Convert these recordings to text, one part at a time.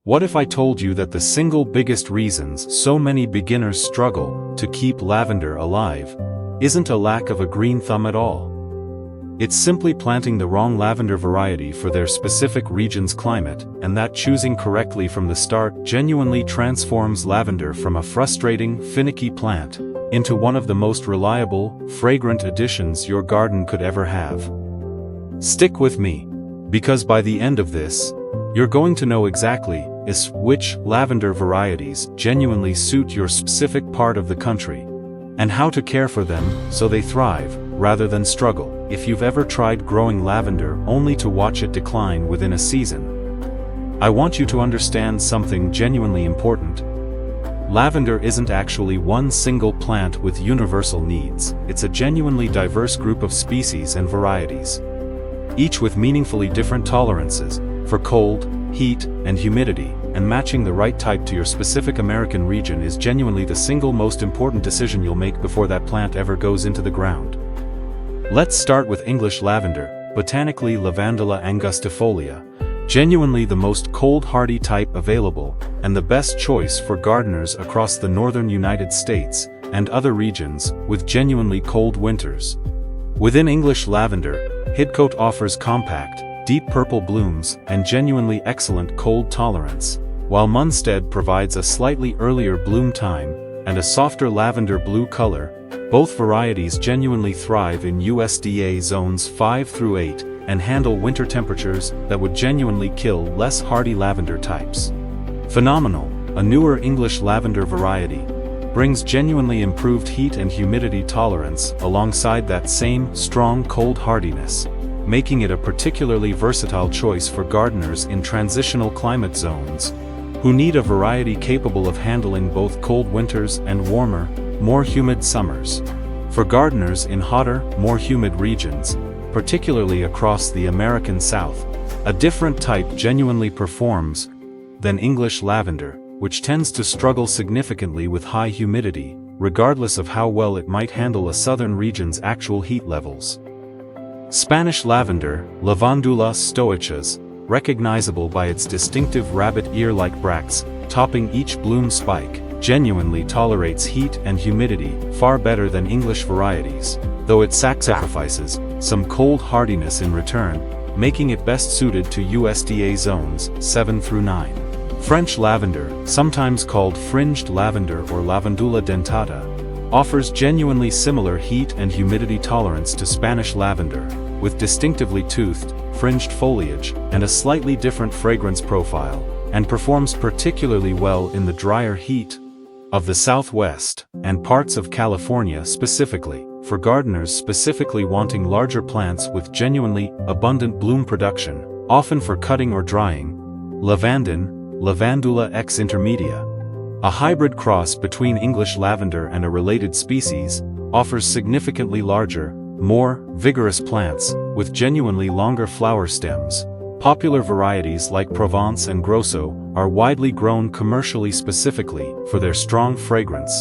What if I told you that the single biggest reasons so many beginners struggle to keep lavender alive isn't a lack of a green thumb at all? It's simply planting the wrong lavender variety for their specific region's climate, and that choosing correctly from the start genuinely transforms lavender from a frustrating, finicky plant into one of the most reliable, fragrant additions your garden could ever have. Stick with me, because by the end of this, you're going to know exactly which lavender varieties genuinely suit your specific part of the country, and how to care for them so they thrive rather than struggle. If you've ever tried growing lavender only to watch it decline within a season, I want you to understand something genuinely important. Lavender isn't actually one single plant with universal needs. It's a genuinely diverse group of species and varieties, each with meaningfully different tolerances for cold, heat, and humidity, and matching the right type to your specific American region is genuinely the single most important decision you'll make before that plant ever goes into the ground. Let's start with English lavender, botanically Lavandula angustifolia, genuinely the most cold-hardy type available, and the best choice for gardeners across the northern United States and other regions with genuinely cold winters. Within English lavender, Hidcote offers compact, deep purple blooms and genuinely excellent cold tolerance, while Munstead provides a slightly earlier bloom time and a softer lavender blue color. Both varieties genuinely thrive in USDA zones 5 through 8 and handle winter temperatures that would genuinely kill less hardy lavender types. Phenomenal, a newer English lavender variety, brings genuinely improved heat and humidity tolerance alongside that same strong cold hardiness, making it a particularly versatile choice for gardeners in transitional climate zones who need a variety capable of handling both cold winters and warmer, more humid summers. For gardeners in hotter, more humid regions, particularly across the American South, a different type genuinely performs than English lavender, which tends to struggle significantly with high humidity, regardless of how well it might handle a southern region's actual heat levels. Spanish lavender, Lavandula stoicas, recognizable by its distinctive rabbit ear-like bracts topping each bloom spike, genuinely tolerates heat and humidity far better than English varieties, though it sacrifices some cold hardiness in return, making it best suited to USDA zones 7 through 9. French lavender, sometimes called fringed lavender or Lavandula dentata, offers genuinely similar heat and humidity tolerance to Spanish lavender, with distinctively toothed, fringed foliage and a slightly different fragrance profile, and performs particularly well in the drier heat of the Southwest and parts of California specifically. For gardeners specifically wanting larger plants with genuinely abundant bloom production, often for cutting or drying, Lavandin, Lavandula X intermedia, a hybrid cross between English lavender and a related species, offers significantly larger, more vigorous plants with genuinely longer flower stems. Popular varieties like Provence and Grosso are widely grown commercially specifically for their strong fragrance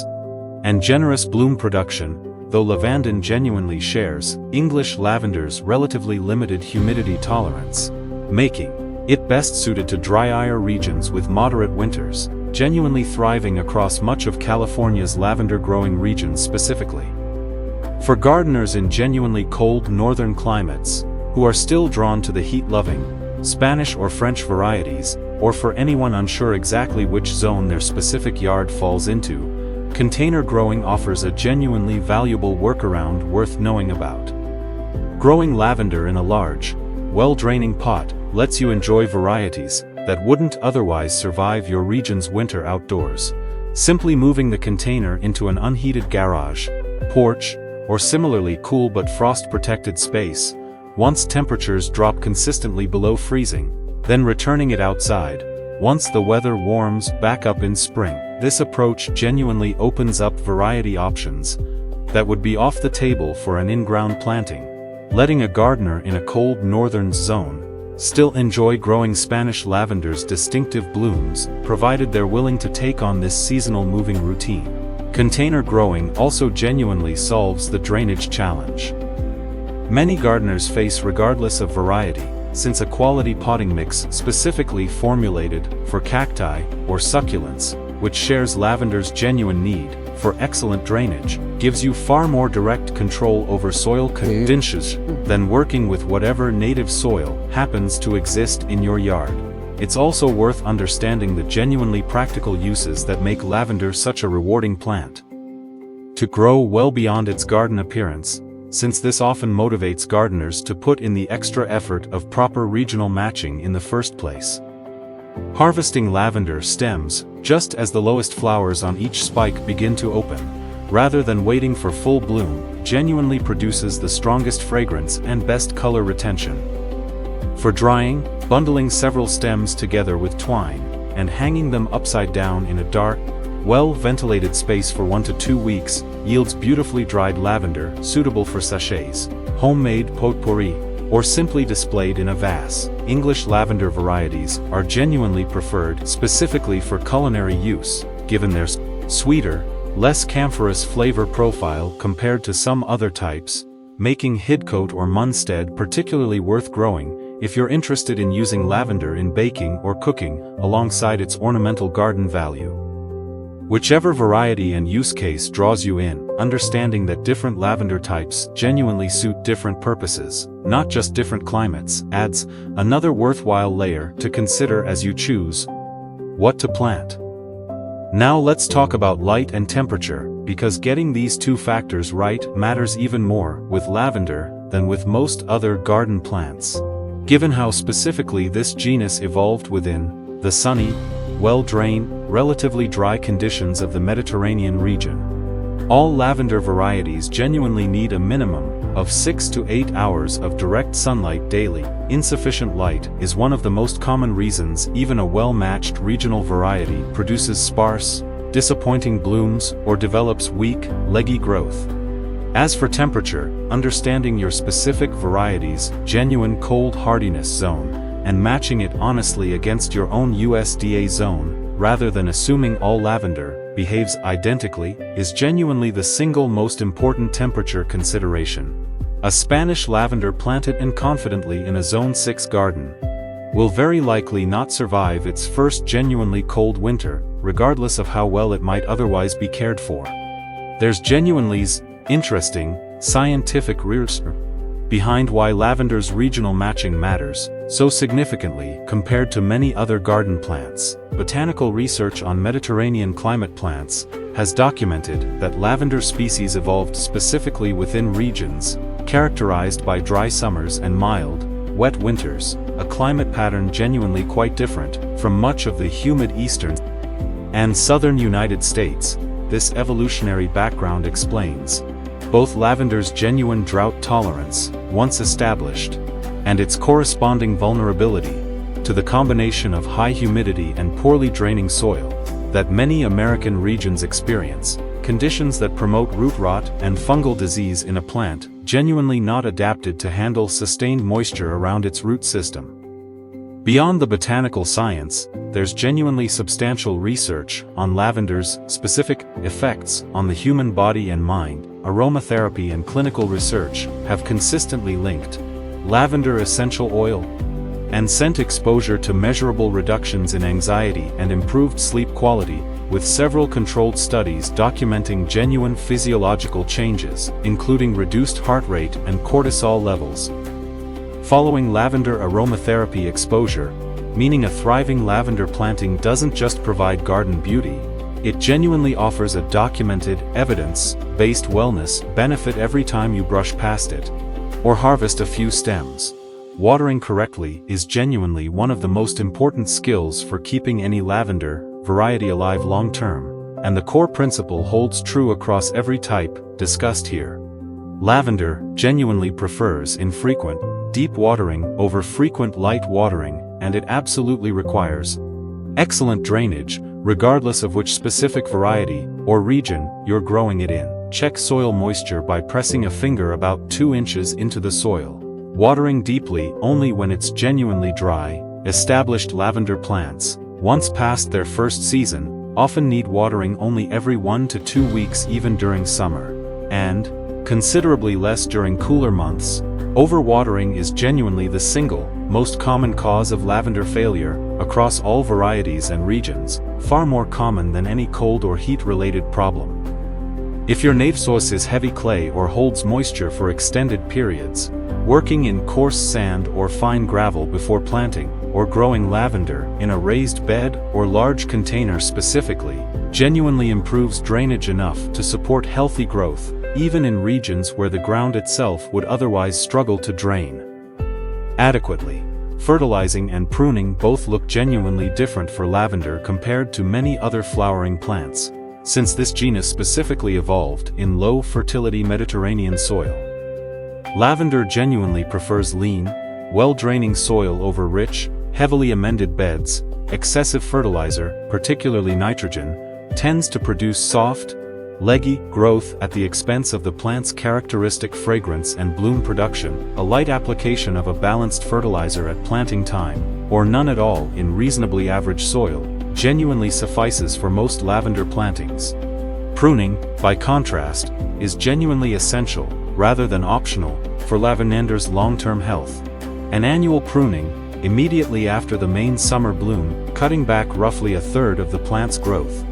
and generous bloom production, though Lavandin genuinely shares English lavender's relatively limited humidity tolerance, making it best suited to drier regions with moderate winters, genuinely thriving across much of California's lavender-growing regions specifically. For gardeners in genuinely cold northern climates, who are still drawn to the heat-loving Spanish or French varieties, or for anyone unsure exactly which zone their specific yard falls into, container growing offers a genuinely valuable workaround worth knowing about. Growing lavender in a large, well-draining pot lets you enjoy varieties that wouldn't otherwise survive your region's winter outdoors. Simply moving the container into an unheated garage, porch, or similarly cool but frost-protected space, once temperatures drop consistently below freezing, then returning it outside once the weather warms back up in spring. This approach genuinely opens up variety options that would be off the table for an in-ground planting, letting a gardener in a cold northern zone still enjoy growing Spanish lavender's distinctive blooms, provided they're willing to take on this seasonal moving routine. Container growing also genuinely solves the drainage challenge many gardeners face regardless of variety. since a quality potting mix specifically formulated for cacti or succulents, which shares lavender's genuine need for excellent drainage, gives you far more direct control over soil conditions than working with whatever native soil happens to exist in your yard. It's also worth understanding the genuinely practical uses that make lavender such a rewarding plant. To grow well beyond its garden appearance, since this often motivates gardeners to put in the extra effort of proper regional matching in the first place. Harvesting lavender stems just as the lowest flowers on each spike begin to open, rather than waiting for full bloom, genuinely produces the strongest fragrance and best color retention. For drying, bundling several stems together with twine and hanging them upside down in a dark, well-ventilated space for 1 to 2 weeks yields beautifully dried lavender suitable for sachets, homemade potpourri, or simply displayed in a vase. English lavender varieties are genuinely preferred specifically for culinary use, given their sweeter, less camphorous flavor profile compared to some other types, making Hidcote or Munstead particularly worth growing if you're interested in using lavender in baking or cooking alongside its ornamental garden value. Whichever variety and use case draws you in, understanding that different lavender types genuinely suit different purposes, not just different climates, adds another worthwhile layer to consider as you choose what to plant. Now let's talk about light and temperature, because getting these two factors right matters even more with lavender than with most other garden plants. Given how specifically this genus evolved within the sunny, well-drained, relatively dry conditions of the Mediterranean region, all lavender varieties genuinely need a minimum of 6 to 8 hours of direct sunlight daily. Insufficient light is one of the most common reasons even a well-matched regional variety produces sparse, disappointing blooms or develops weak, leggy growth. As for temperature, understanding your specific variety's genuine cold hardiness zone and matching it honestly against your own USDA zone, rather than assuming all lavender behaves identically, is genuinely the single most important temperature consideration. A Spanish lavender planted confidently in a Zone 6 garden will very likely not survive its first genuinely cold winter, regardless of how well it might otherwise be cared for. There's genuinely interesting, scientific research behind why lavender's regional matching matters so significantly compared to many other garden plants. Botanical research on Mediterranean climate plants has documented that lavender species evolved specifically within regions characterized by dry summers and mild, wet winters, a climate pattern genuinely quite different from much of the humid eastern and southern United States. This evolutionary background explains both lavender's genuine drought tolerance, once established, and its corresponding vulnerability to the combination of high humidity and poorly draining soil that many American regions experience, conditions that promote root rot and fungal disease in a plant genuinely not adapted to handle sustained moisture around its root system. Beyond the botanical science, there's genuinely substantial research on lavender's specific effects on the human body and mind. Aromatherapy and clinical research have consistently linked lavender essential oil and scent exposure to measurable reductions in anxiety and improved sleep quality, with several controlled studies documenting genuine physiological changes, including reduced heart rate and cortisol levels. Following lavender aromatherapy exposure, meaning a thriving lavender planting doesn't just provide garden beauty, it genuinely offers a documented, evidence-based wellness benefit every time you brush past it or harvest a few stems. Watering correctly is genuinely one of the most important skills for keeping any lavender variety alive long-term, and the core principle holds true across every type discussed here. Lavender genuinely prefers infrequent, deep watering over frequent light watering, and it absolutely requires excellent drainage, regardless of which specific variety or region you're growing it in. Check soil moisture by pressing a finger about 2 inches into the soil. Watering deeply only when it's genuinely dry. Established lavender plants, once past their first season, often need watering only every 1 to 2 weeks even during summer, and considerably less during cooler months. Overwatering is genuinely the single most common cause of lavender failure, across all varieties and regions, far more common than any cold or heat-related problem. If your native source is heavy clay or holds moisture for extended periods, working in coarse sand or fine gravel before planting, or growing lavender in a raised bed or large container specifically, genuinely improves drainage enough to support healthy growth, even in regions where the ground itself would otherwise struggle to drain adequately. Fertilizing and pruning both look genuinely different for lavender compared to many other flowering plants, since this genus specifically evolved in low-fertility Mediterranean soil. Lavender genuinely prefers lean, well-draining soil over rich, heavily amended beds. Excessive fertilizer, particularly nitrogen, tends to produce soft, leggy growth at the expense of the plant's characteristic fragrance and bloom production. A light application of a balanced fertilizer at planting time, or none at all in reasonably average soil, genuinely suffices for most lavender plantings. Pruning, by contrast, is genuinely essential, rather than optional, for lavender's long-term health. An annual pruning, immediately after the main summer bloom, cutting back roughly a third of the plant's growth,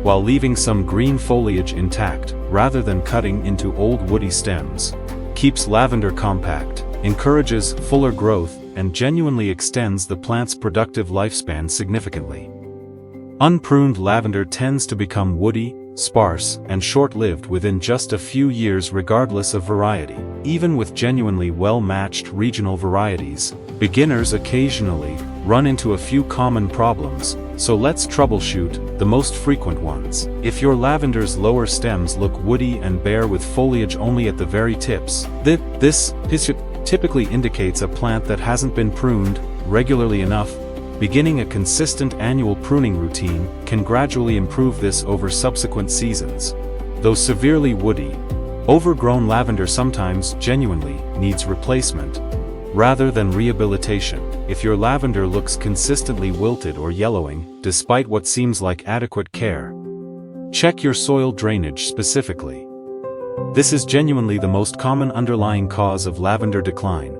while leaving some green foliage intact, rather than cutting into old woody stems, keeps lavender compact, encourages fuller growth, and genuinely extends the plant's productive lifespan significantly. Unpruned lavender tends to become woody, sparse, and short-lived within just a few years regardless of variety. Even with genuinely well-matched regional varieties, beginners occasionally run into a few common problems, so let's troubleshoot the most frequent ones. If your lavender's lower stems look woody and bare with foliage only at the very tips, this typically indicates a plant that hasn't been pruned regularly enough. Beginning a consistent annual pruning routine can gradually improve this over subsequent seasons. Though severely woody, overgrown lavender sometimes genuinely needs replacement, rather than rehabilitation. If your lavender looks consistently wilted or yellowing, despite what seems like adequate care, check your soil drainage specifically. This is genuinely the most common underlying cause of lavender decline,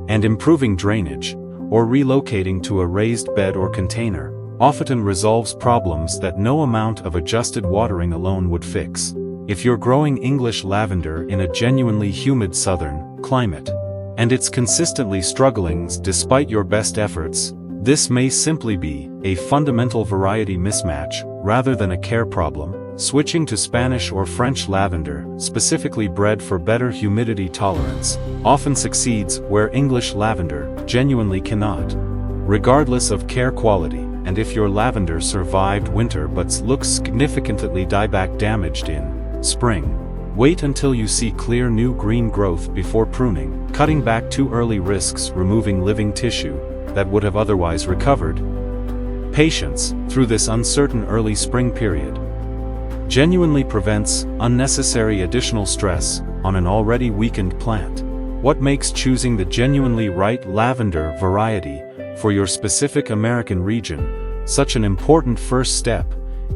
and improving drainage, or relocating to a raised bed or container, often resolves problems that no amount of adjusted watering alone would fix. If you're growing English lavender in a genuinely humid southern climate, and it's consistently struggling despite your best efforts, this may simply be a fundamental variety mismatch rather than a care problem. Switching to Spanish or French lavender, specifically bred for better humidity tolerance, often succeeds where English lavender genuinely cannot, regardless of care quality. And if your lavender survived winter but looks significantly dieback damaged in spring, wait until you see clear new green growth before pruning. Cutting back too early risks removing living tissue that would have otherwise recovered. Patience through this uncertain early spring period genuinely prevents unnecessary additional stress on an already weakened plant. What makes choosing the genuinely right lavender variety for your specific American region such an important first step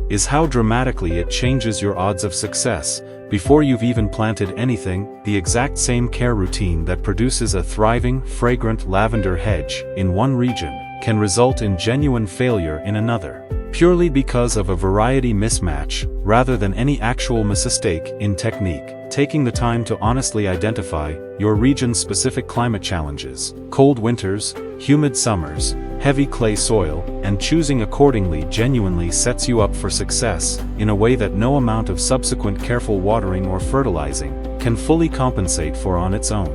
is how dramatically it changes your odds of success. Before you've even planted anything, the exact same care routine that produces a thriving, fragrant lavender hedge in one region can result in genuine failure in another, purely because of a variety mismatch rather than any actual mistake in technique. Taking the time to honestly identify your region's specific climate challenges, cold winters, humid summers, heavy clay soil, and choosing accordingly genuinely sets you up for success in a way that no amount of subsequent careful watering or fertilizing can fully compensate for on its own.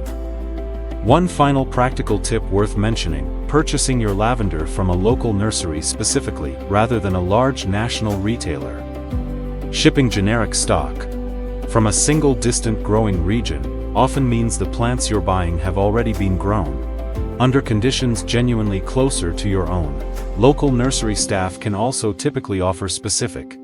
One final practical tip worth mentioning: purchasing your lavender from a local nursery specifically, rather than a large national retailer. Shipping generic stock from a single distant growing region often means the plants you're buying have already been grown under conditions genuinely closer to your own. Local nursery staff can also typically offer specific,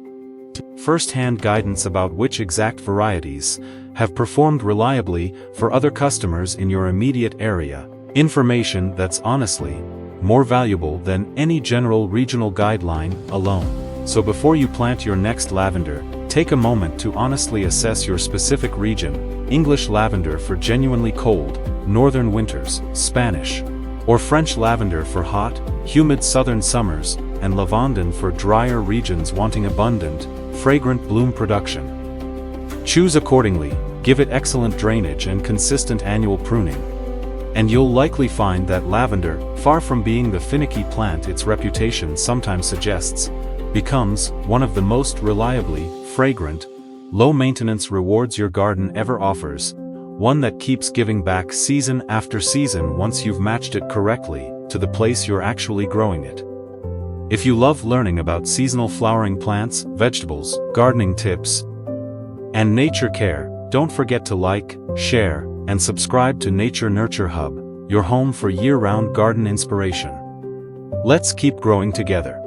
first-hand guidance about which exact varieties have performed reliably for other customers in your immediate area, information that's honestly more valuable than any general regional guideline alone. So before you plant your next lavender, take a moment to honestly assess your specific region. English lavender for genuinely cold, northern winters, Spanish Or French lavender for hot, humid southern summers, and lavender for drier regions wanting abundant, fragrant bloom production. Choose accordingly, give it excellent drainage and consistent annual pruning. And you'll likely find that lavender, far from being the finicky plant its reputation sometimes suggests, becomes one of the most reliably fragrant, low-maintenance rewards your garden ever offers, one that keeps giving back season after season once you've matched it correctly to the place you're actually growing it. If you love learning about seasonal flowering plants, vegetables, gardening tips, and nature care, don't forget to like, share, and subscribe to Nature Nurture Hub, your home for year-round garden inspiration. Let's keep growing together.